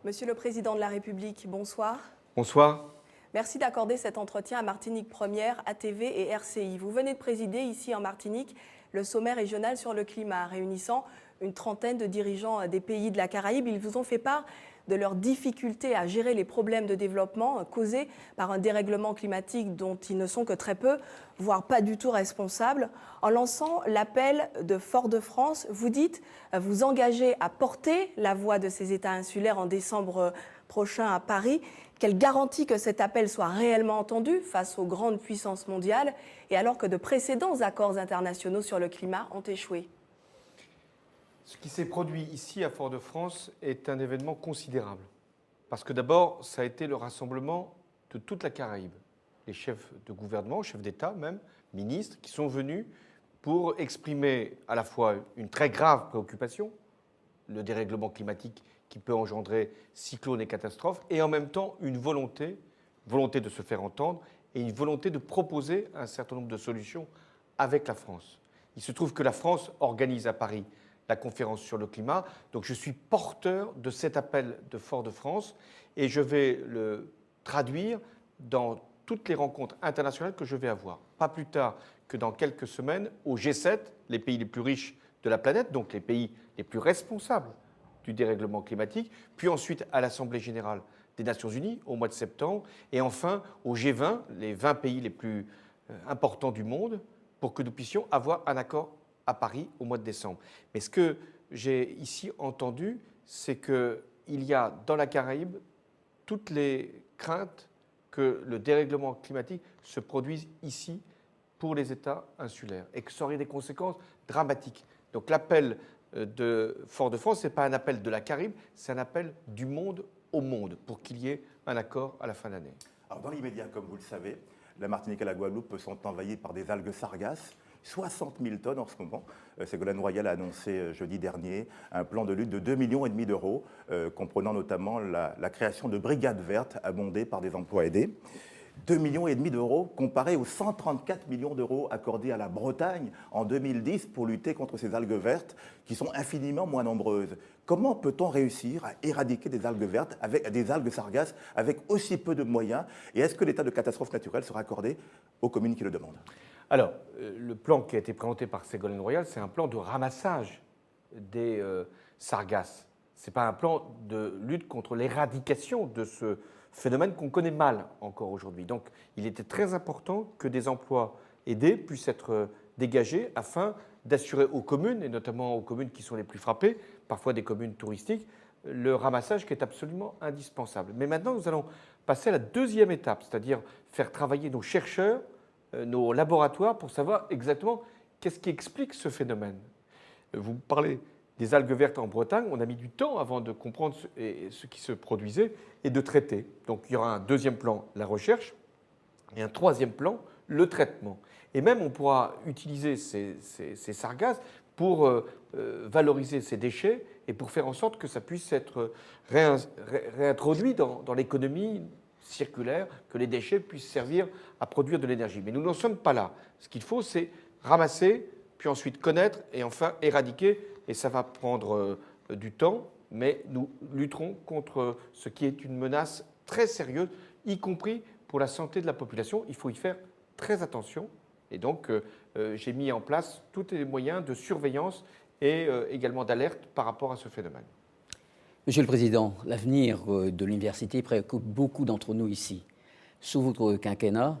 Monsieur le Président de la République, bonsoir. Bonsoir. Merci d'accorder cet entretien à Martinique Première, ATV et RCI. Vous venez de présider ici en Martinique le sommet régional sur le climat, réunissant une trentaine de dirigeants des pays de la Caraïbe. Ils vous ont fait part de leurs difficultés à gérer les problèmes de développement causés par un dérèglement climatique dont ils ne sont que très peu, voire pas du tout responsables. En lançant l'appel de Fort-de-France, vous dites vous engager à porter la voix de ces États insulaires en décembre prochain à Paris. Quelle garantie que cet appel soit réellement entendu face aux grandes puissances mondiales et alors que de précédents accords internationaux sur le climat ont échoué? Ce qui s'est produit ici à Fort-de-France est un événement considérable. Parce que d'abord, ça a été le rassemblement de toute la Caraïbe. Les chefs de gouvernement, chefs d'État même, ministres, qui sont venus pour exprimer à la fois une très grave préoccupation, le dérèglement climatique qui peut engendrer cyclones et catastrophes, et en même temps une volonté de se faire entendre et une volonté de proposer un certain nombre de solutions avec la France. Il se trouve que la France organise à Paris la conférence sur le climat, donc je suis porteur de cet appel de Fort-de-France et je vais le traduire dans toutes les rencontres internationales que je vais avoir. Pas plus tard que dans quelques semaines au G7, les pays les plus riches de la planète, donc les pays les plus responsables du dérèglement climatique, puis ensuite à l'Assemblée générale des Nations unies au mois de septembre, et enfin au G20, les 20 pays les plus importants du monde, pour que nous puissions avoir un accord à Paris au mois de décembre. Mais ce que j'ai ici entendu, c'est qu'il y a dans la Caraïbe toutes les craintes que le dérèglement climatique se produise ici pour les États insulaires et que ça aurait des conséquences dramatiques. Donc l'appel de Fort-de-France, ce n'est pas un appel de la Caraïbe, c'est un appel du monde au monde pour qu'il y ait un accord à la fin d'année. Alors dans l'immédiat, comme vous le savez, la Martinique et la Guadeloupe sont envahies par des algues sargasses. 60 000 tonnes en ce moment. Ségolène Royal a annoncé jeudi dernier un plan de lutte de 2,5 millions d'euros, comprenant notamment la création de brigades vertes abondées par des emplois aidés. 2,5 millions d'euros comparés aux 134 millions d'euros accordés à la Bretagne en 2010 pour lutter contre ces algues vertes qui sont infiniment moins nombreuses. Comment peut-on réussir à éradiquer des algues vertes, avec des algues sargasses, avec aussi peu de moyens? Et est-ce que l'état de catastrophe naturelle sera accordé aux communes qui le demandent? Alors, le plan qui a été présenté par Ségolène Royal, c'est un plan de ramassage des sargasses. Ce n'est pas un plan de lutte contre l'éradication de ce phénomène qu'on connaît mal encore aujourd'hui. Donc, il était très important que des emplois aidés puissent être dégagés afin d'assurer aux communes, et notamment aux communes qui sont les plus frappées, parfois des communes touristiques, le ramassage qui est absolument indispensable. Mais maintenant, nous allons passer à la deuxième étape, c'est-à-dire faire travailler nos chercheurs, nos laboratoires pour savoir exactement qu'est-ce qui explique ce phénomène. Vous parlez des algues vertes en Bretagne, on a mis du temps avant de comprendre ce qui se produisait et de traiter. Donc il y aura un deuxième plan, la recherche, et un troisième plan, le traitement. Et même on pourra utiliser ces sargasses pour valoriser ces déchets et pour faire en sorte que ça puisse être réintroduit dans l'économie circulaire, que les déchets puissent servir à produire de l'énergie. Mais nous n'en sommes pas là. Ce qu'il faut, c'est ramasser, puis ensuite connaître et enfin éradiquer. Et ça va prendre du temps, mais nous lutterons contre ce qui est une menace très sérieuse, y compris pour la santé de la population. Il faut y faire très attention. Et donc, j'ai mis en place tous les moyens de surveillance et également d'alerte par rapport à ce phénomène. Monsieur le Président, l'avenir de l'université préoccupe beaucoup d'entre nous ici. Sous votre quinquennat,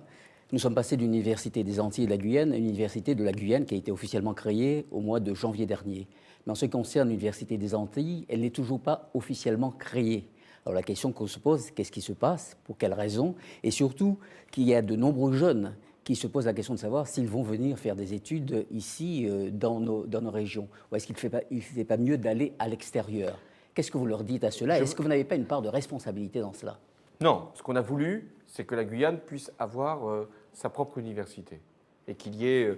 nous sommes passés d'une université des Antilles et de la Guyane à une université de la Guyane qui a été officiellement créée au mois de janvier dernier. Mais en ce qui concerne l'université des Antilles, elle n'est toujours pas officiellement créée. Alors la question qu'on se pose, c'est qu'est-ce qui se passe, pour quelles raisons, et surtout qu'il y a de nombreux jeunes qui se posent la question de savoir s'ils vont venir faire des études ici dans nos régions, ou est-ce qu'il ne fait pas mieux d'aller à l'extérieur? Qu'est-ce que vous leur dites à cela? Est-ce que vous n'avez pas une part de responsabilité dans cela? Non, ce qu'on a voulu, c'est que la Guyane puisse avoir sa propre université et qu'il y ait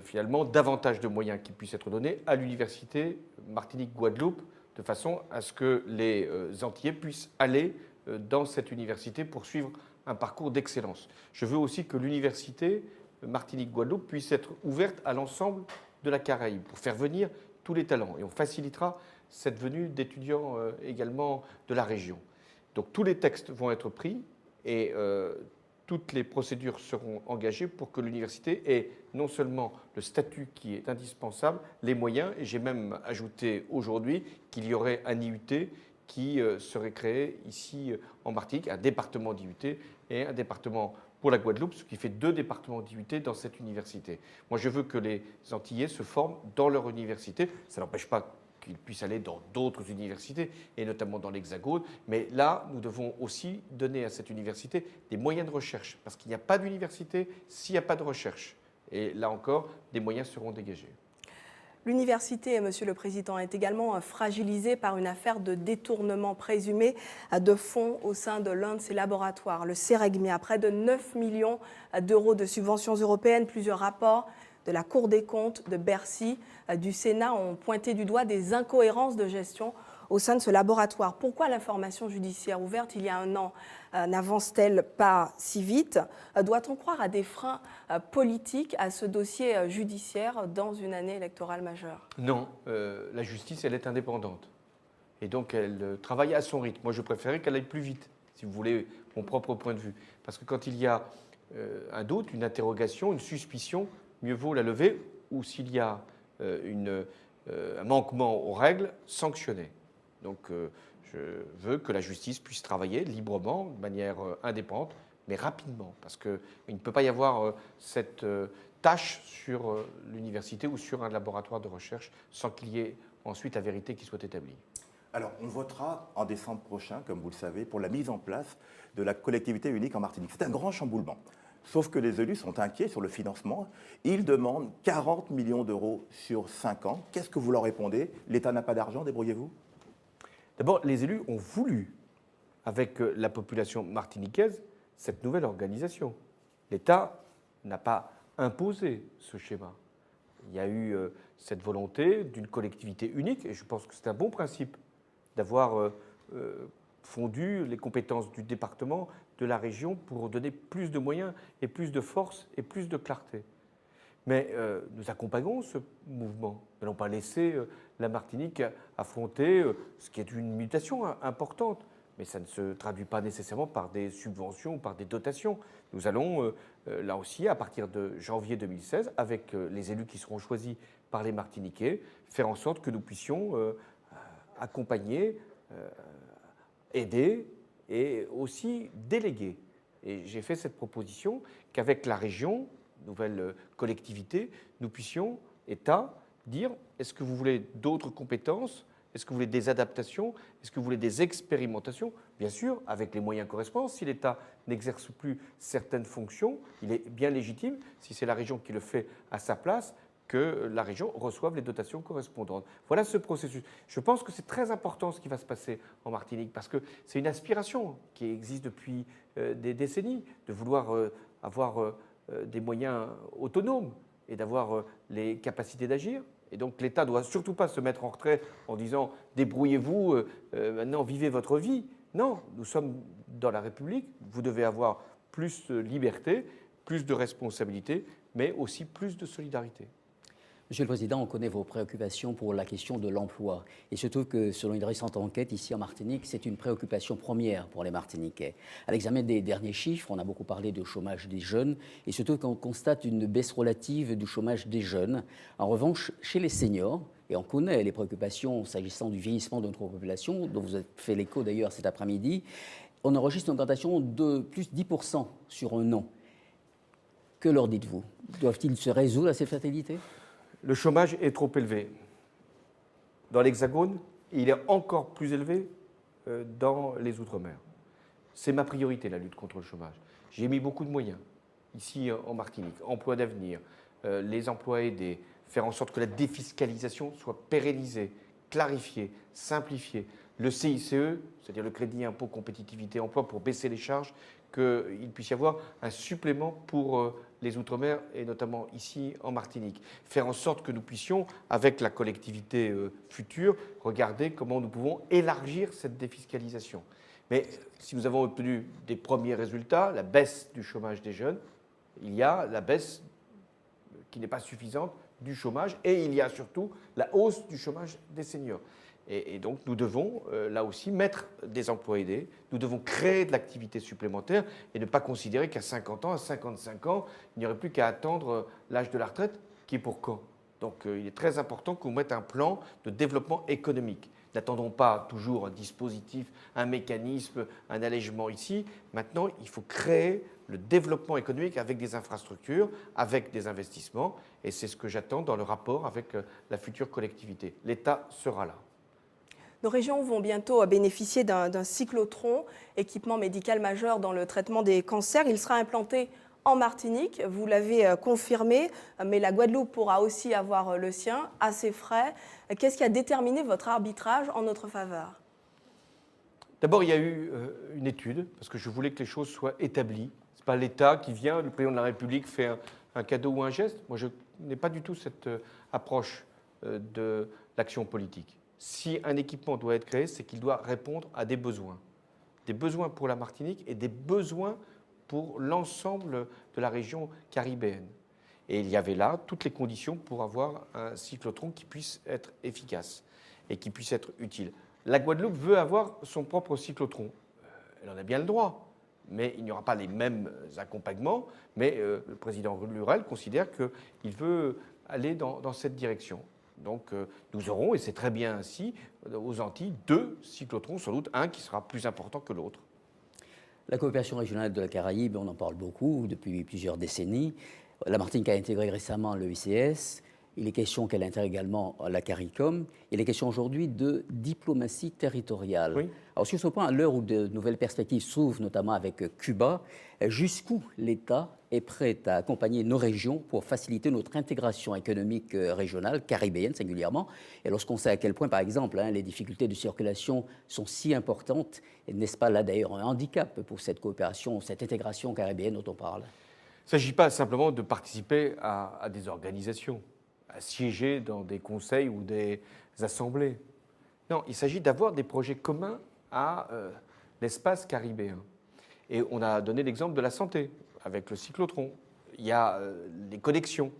finalement davantage de moyens qui puissent être donnés à l'université Martinique-Guadeloupe de façon à ce que les Antillais puissent aller dans cette université pour suivre un parcours d'excellence. Je veux aussi que l'université Martinique-Guadeloupe puisse être ouverte à l'ensemble de la Caraïbe pour faire venir tous les talents. Et on facilitera cette venue d'étudiants également de la région. Donc tous les textes vont être pris et toutes les procédures seront engagées pour que l'université ait non seulement le statut qui est indispensable, les moyens, et j'ai même ajouté aujourd'hui qu'il y aurait un IUT qui serait créé ici en Martinique, un département d'IUT et un département pour la Guadeloupe, ce qui fait 2 départements d'IUT dans cette université. Moi, je veux que les Antillais se forment dans leur université. Ça n'empêche pas qu'ils puissent aller dans d'autres universités, et notamment dans l'Hexagone. Mais là, nous devons aussi donner à cette université des moyens de recherche, parce qu'il n'y a pas d'université s'il n'y a pas de recherche. Et là encore, des moyens seront dégagés. L'université, Monsieur le Président, est également fragilisée par une affaire de détournement présumé de fonds au sein de l'un de ses laboratoires, le CEREGMIA. Près de 9 millions d'euros de subventions européennes, plusieurs rapports de la Cour des comptes, de Bercy, du Sénat ont pointé du doigt des incohérences de gestion au sein de ce laboratoire. Pourquoi l'information judiciaire ouverte il y a un an n'avance-t-elle pas si vite? Doit-on croire à des freins politiques à ce dossier judiciaire dans une année électorale majeure? Non, la justice, elle est indépendante. Et donc, elle travaille à son rythme. Moi, je préférais qu'elle aille plus vite, si vous voulez, mon propre point de vue. Parce que quand il y a un doute, une interrogation, une suspicion, mieux vaut la lever, ou s'il y a un manquement aux règles, sanctionner. Donc je veux que la justice puisse travailler librement, de manière indépendante, mais rapidement, parce qu'il ne peut pas y avoir cette tâche sur l'université ou sur un laboratoire de recherche sans qu'il y ait ensuite la vérité qui soit établie. Alors, on votera en décembre prochain, comme vous le savez, pour la mise en place de la collectivité unique en Martinique. C'est un grand chamboulement. Sauf que les élus sont inquiets sur le financement. Ils demandent 40 millions d'euros sur 5 ans. Qu'est-ce que vous leur répondez? L'État n'a pas d'argent, débrouillez-vous? D'abord, les élus ont voulu, avec la population martiniquaise, cette nouvelle organisation. L'État n'a pas imposé ce schéma. Il y a eu cette volonté d'une collectivité unique, et je pense que c'est un bon principe d'avoir fondu les compétences du département, de la région, pour donner plus de moyens et plus de force et plus de clarté. Mais nous accompagnons ce mouvement. Nous n'allons pas laisser la Martinique affronter ce qui est une mutation importante. Mais ça ne se traduit pas nécessairement par des subventions ou par des dotations. Nous allons, là aussi, à partir de janvier 2016, avec les élus qui seront choisis par les Martiniquais, faire en sorte que nous puissions accompagner, aider et aussi déléguer. Et j'ai fait cette proposition qu'avec la région, nouvelle collectivité, nous puissions, État, dire est-ce que vous voulez d'autres compétences? Est-ce que vous voulez des adaptations? Est-ce que vous voulez des expérimentations? Bien sûr, avec les moyens correspondants. Si l'État n'exerce plus certaines fonctions, il est bien légitime, si c'est la région qui le fait à sa place, que la région reçoive les dotations correspondantes. Voilà ce processus. Je pense que c'est très important ce qui va se passer en Martinique, parce que c'est une aspiration qui existe depuis des décennies, de vouloir avoir des moyens autonomes et d'avoir les capacités d'agir. Et donc l'État ne doit surtout pas se mettre en retrait en disant « débrouillez-vous, maintenant vivez votre vie ». Non, nous sommes dans la République, vous devez avoir plus de liberté, plus de responsabilité, mais aussi plus de solidarité. Monsieur le Président, on connaît vos préoccupations pour la question de l'emploi. Il se trouve que, selon une récente enquête ici en Martinique, c'est une préoccupation première pour les Martiniquais. À l'examen des derniers chiffres, on a beaucoup parlé de chômage des jeunes. Il se trouve qu'on constate une baisse relative du chômage des jeunes. En revanche, chez les seniors, et on connaît les préoccupations s'agissant du vieillissement de notre population, dont vous avez fait l'écho d'ailleurs cet après-midi, on enregistre une augmentation de plus de 10% sur un an. Que leur dites-vous? Doivent-ils se résoudre à ces fatalités? Le chômage est trop élevé. Dans l'Hexagone, il est encore plus élevé dans les Outre-mer. C'est ma priorité, la lutte contre le chômage. J'ai mis beaucoup de moyens ici en Martinique, emploi d'avenir, les emplois aidés, faire en sorte que la défiscalisation soit pérennisée, clarifiée, simplifiée. Le CICE, c'est-à-dire le crédit impôt compétitivité emploi, pour baisser les charges, qu'il puisse y avoir un supplément pour les Outre-mer et notamment ici en Martinique. Faire en sorte que nous puissions, avec la collectivité future, regarder comment nous pouvons élargir cette défiscalisation. Mais si nous avons obtenu des premiers résultats, la baisse du chômage des jeunes, il y a la baisse qui n'est pas suffisante du chômage et il y a surtout la hausse du chômage des seniors. Et donc, nous devons, là aussi, mettre des emplois aidés. Nous devons créer de l'activité supplémentaire et ne pas considérer qu'à 50 ans, à 55 ans, il n'y aurait plus qu'à attendre l'âge de la retraite, qui est pour quand? Donc, il est très important qu'on mette un plan de développement économique. N'attendons pas toujours un dispositif, un mécanisme, un allègement ici. Maintenant, il faut créer le développement économique avec des infrastructures, avec des investissements. Et c'est ce que j'attends dans le rapport avec la future collectivité. L'État sera là. Nos régions vont bientôt bénéficier d'un cyclotron, équipement médical majeur dans le traitement des cancers. Il sera implanté en Martinique, vous l'avez confirmé, mais la Guadeloupe pourra aussi avoir le sien à ses frais. Qu'est-ce qui a déterminé votre arbitrage en notre faveur? D'abord, il y a eu une étude, parce que je voulais que les choses soient établies. Ce n'est pas l'État qui vient, le président de la République fait un cadeau ou un geste. Moi, je n'ai pas du tout cette approche de l'action politique. Si un équipement doit être créé, c'est qu'il doit répondre à des besoins pour la Martinique et des besoins pour l'ensemble de la région caribéenne. Et il y avait là toutes les conditions pour avoir un cyclotron qui puisse être efficace et qui puisse être utile. La Guadeloupe veut avoir son propre cyclotron. Elle en a bien le droit, mais il n'y aura pas les mêmes accompagnements. Mais le président Lurel considère qu'il veut aller dans cette direction. Donc nous aurons, et c'est très bien ainsi, aux Antilles, 2 cyclotrons, sans doute un qui sera plus important que l'autre. La coopération régionale de la Caraïbe, on en parle beaucoup depuis plusieurs décennies. La Martinique a intégré récemment le ICS. Il est question qu'elle intègre également la CARICOM. Il est question aujourd'hui de diplomatie territoriale. Oui. Alors sur ce point, à l'heure où de nouvelles perspectives s'ouvrent, notamment avec Cuba, jusqu'où l'État est prêt à accompagner nos régions pour faciliter notre intégration économique régionale, caribéenne singulièrement. Et lorsqu'on sait à quel point, par exemple, les difficultés de circulation sont si importantes, n'est-ce pas là d'ailleurs un handicap pour cette coopération, cette intégration caribéenne dont on parle? Il ne s'agit pas simplement de participer à des organisations, à siéger dans des conseils ou des assemblées. Non, il s'agit d'avoir des projets communs à l'espace caribéen. Et on a donné l'exemple de la santé, avec le cyclotron. Il y a les connexions,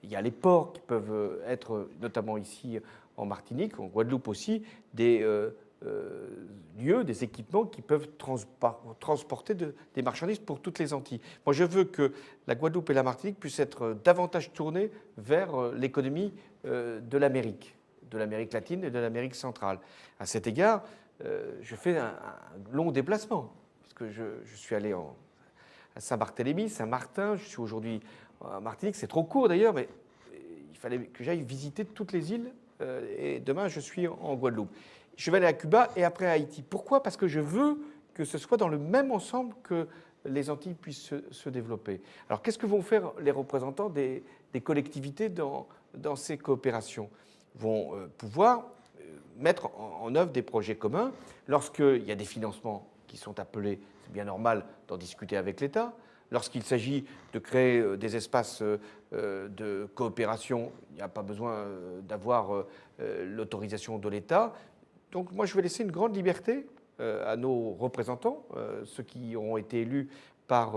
il y a les ports qui peuvent être, notamment ici en Martinique, en Guadeloupe aussi, des lieux, des équipements qui peuvent transporter des marchandises pour toutes les Antilles. Moi, je veux que la Guadeloupe et la Martinique puissent être davantage tournées vers l'économie de l'Amérique latine et de l'Amérique centrale. À cet égard, je fais un long déplacement, puisque je suis allé à Saint-Barthélemy, Saint-Martin, je suis aujourd'hui à Martinique, c'est trop court d'ailleurs, mais il fallait que j'aille visiter toutes les îles, et demain je suis en Guadeloupe. Je vais aller à Cuba et après à Haïti. Pourquoi? Parce que je veux que ce soit dans le même ensemble que les Antilles puissent se développer. Alors qu'est-ce que vont faire les représentants des collectivités dans ces coopérations? Ils vont pouvoir mettre en œuvre des projets communs. Lorsqu'il y a des financements qui sont appelés, c'est bien normal d'en discuter avec l'État. Lorsqu'il s'agit de créer des espaces de coopération, il n'y a pas besoin d'avoir l'autorisation de l'État. Donc moi, je vais laisser une grande liberté à nos représentants, ceux qui auront été élus par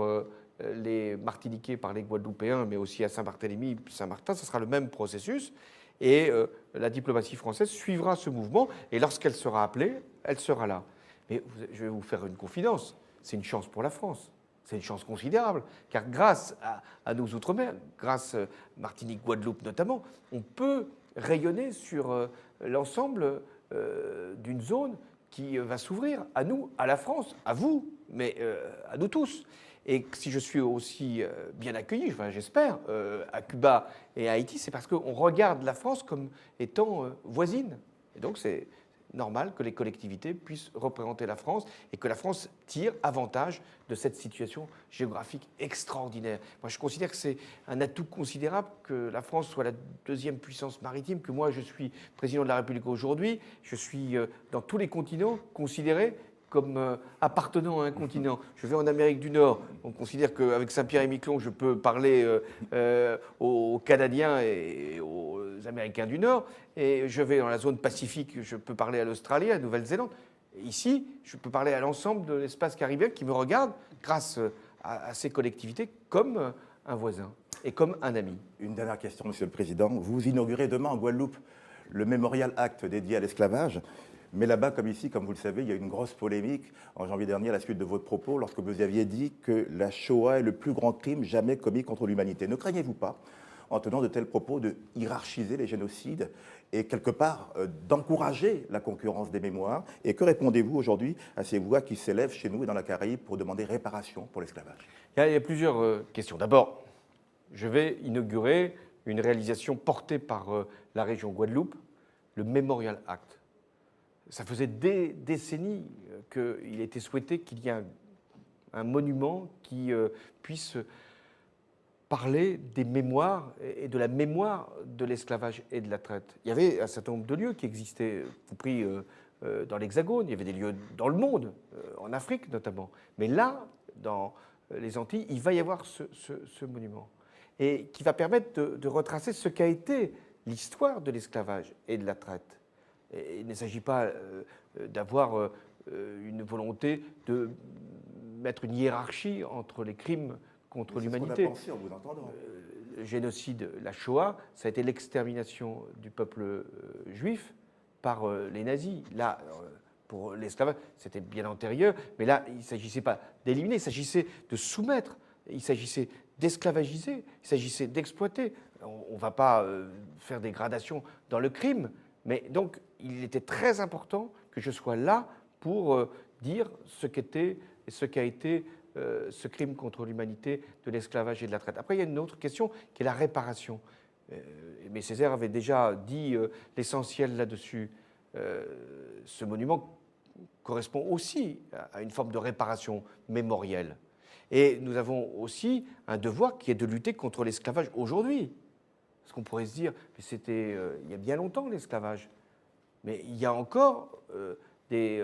les Martiniquais, par les Guadeloupéens, mais aussi à Saint-Barthélemy, Saint-Martin. Ce sera le même processus. Et la diplomatie française suivra ce mouvement. Et lorsqu'elle sera appelée, elle sera là. Mais je vais vous faire une confidence. C'est une chance pour la France. C'est une chance considérable. Car grâce à nos outre-mer, grâce à Martinique, Guadeloupe notamment, on peut rayonner sur l'ensemble d'une zone qui va s'ouvrir à nous, à la France, à vous, mais à nous tous. Et si je suis aussi bien accueilli, enfin, j'espère, à Cuba et à Haïti, c'est parce qu'on regarde la France comme étant voisine. Et donc c'est normal que les collectivités puissent représenter la France et que la France tire avantage de cette situation géographique extraordinaire. Moi, je considère que c'est un atout considérable que la France soit la 2e puissance maritime, que moi, je suis président de la République aujourd'hui, je suis dans tous les continents considéré comme appartenant à un continent. Je vais en Amérique du Nord, on considère qu'avec Saint-Pierre-et-Miquelon, je peux parler aux Canadiens et aux Américains du Nord, et je vais dans la zone Pacifique, je peux parler à l'Australie, à la Nouvelle-Zélande. Et ici, je peux parler à l'ensemble de l'espace caribéen qui me regarde, grâce à ces collectivités, comme un voisin et comme un ami. Une dernière question, Monsieur le Président. Vous inaugurez demain en Guadeloupe le Memorial Act dédié à l'esclavage. Mais là-bas, comme ici, comme vous le savez, il y a eu une grosse polémique en janvier dernier à la suite de votre propos, lorsque vous aviez dit que la Shoah est le plus grand crime jamais commis contre l'humanité. Ne craignez-vous pas, en tenant de tels propos, de hiérarchiser les génocides et quelque part d'encourager la concurrence des mémoires? Et que répondez-vous aujourd'hui à ces voix qui s'élèvent chez nous et dans la Caraïbe pour demander réparation pour l'esclavage? Il y a plusieurs questions. D'abord, je vais inaugurer une réalisation portée par la région Guadeloupe, le Memorial Act. Ça faisait des décennies qu'il était souhaité qu'il y ait un monument qui puisse parler des mémoires et de la mémoire de l'esclavage et de la traite. Il y avait un certain nombre de lieux qui existaient, y compris dans l'Hexagone, il y avait des lieux dans le monde, en Afrique notamment. Mais là, dans les Antilles, il va y avoir ce monument. Et qui va permettre de retracer ce qu'a été l'histoire de l'esclavage et de la traite. Et il ne s'agit pas d'avoir une volonté de mettre une hiérarchie entre les crimes contre l'humanité. C'est ce qu'on a pensé en vous entendant. Le génocide, la Shoah, ça a été l'extermination du peuple juif par les nazis. Là, pour l'esclavage, c'était bien antérieur, mais là, il ne s'agissait pas d'éliminer, il s'agissait de soumettre, il s'agissait d'esclavagiser, il s'agissait d'exploiter. On ne va pas faire des gradations dans le crime, mais donc il était très important que je sois là pour dire ce qu'était et ce qu'a été ce crime contre l'humanité de l'esclavage et de la traite. Après, il y a une autre question qui est la réparation. Mais Césaire avait déjà dit l'essentiel là-dessus. Ce monument correspond aussi à une forme de réparation mémorielle. Et nous avons aussi un devoir qui est de lutter contre l'esclavage aujourd'hui. Parce qu'on pourrait se dire, mais c'était il y a bien longtemps l'esclavage. Mais il y a encore des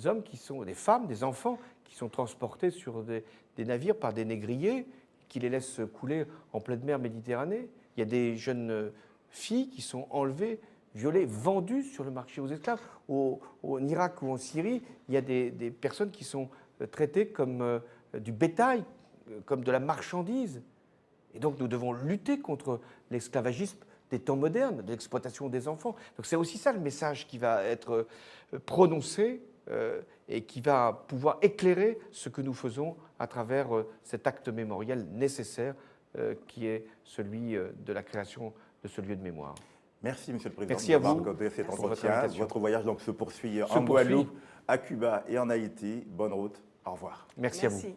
hommes qui sont, des femmes, des enfants qui sont transportés sur des navires par des négriers qui les laissent couler en pleine mer Méditerranée. Il y a des jeunes filles qui sont enlevées, violées, vendues sur le marché aux esclaves. En Irak ou en Syrie, il y a des personnes qui sont traitées comme du bétail, comme de la marchandise. Et donc nous devons lutter contre l'esclavagisme des temps modernes, de l'exploitation des enfants. Donc c'est aussi ça le message qui va être prononcé et qui va pouvoir éclairer ce que nous faisons à travers cet acte mémoriel nécessaire qui est celui de la création de ce lieu de mémoire. Merci, Monsieur le Président, Merci à vous accordé cet pour entretien. Votre voyage donc se poursuit en Guadeloupe, à Cuba et en Haïti. Bonne route. Au revoir. Merci à vous. Merci.